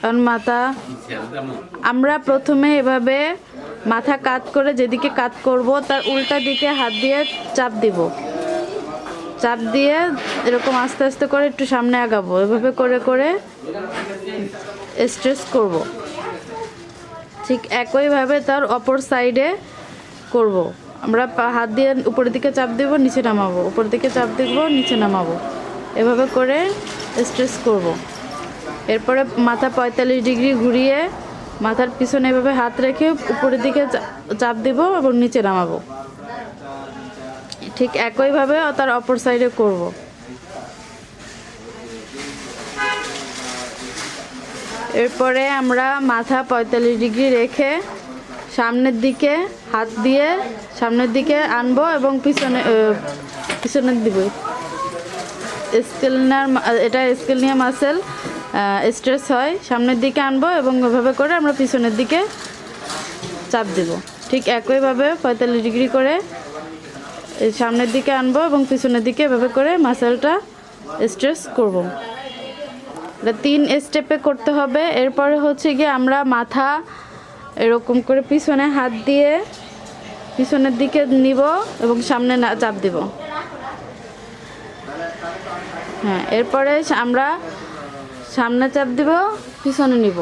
কারণ মাথা আমরা প্রথমে এভাবে মাথা কাত করে যেদিকে কাত করব তার উল্টা দিকে হাত দিয়ে চাপ দিব, চাপ দিয়ে এরকম আস্তে আস্তে করে একটু সামনে আগাবো, এভাবে করে করে স্ট্রেচ করব। ঠিক একইভাবে তার অপর সাইডে করব। আমরা হাত দিয়ে উপরের দিকে চাপ দেব, নিচে নামাবো, উপরের দিকে চাপ দেব, নিচে নামাবো, এভাবে করে স্ট্রেচ করব। এরপরে মাথা 45 ডিগ্রি ঘুরিয়ে মাথার পিছনে এভাবে হাত রেখে উপরের দিকে চাপ দেব এবং নিচে নামাবো। ঠিক একইভাবে তার অপর সাইডে করব। এরপরে আমরা মাথা 45 ডিগ্রি রেখে সামনের দিকে হাত দিয়ে সামনের দিকে আনবো এবং পিছনের দিব। এটা স্কেলিনিয়া মাসেল স্ট্রেস হয়, সামনের দিকে আনবো এবং এভাবে করে আমরা পিছনের দিকে চাপ দেব। ঠিক একইভাবে 45 ডিগ্রি করে সামনের দিকে আনবো এবং পিছনের দিকে এভাবে করে মাসেলটা স্ট্রেস করব। এটা 3 স্টেপে করতে হবে। এরপরে হচ্ছে গিয়ে আমরা মাথা এরকম করে পিছনে হাত দিয়ে পিছনের দিকে নিব এবং সামনে চাপ দিব। হ্যাঁ, এরপরে আমরা সামনে চাপ দিব, পিছনে নিব।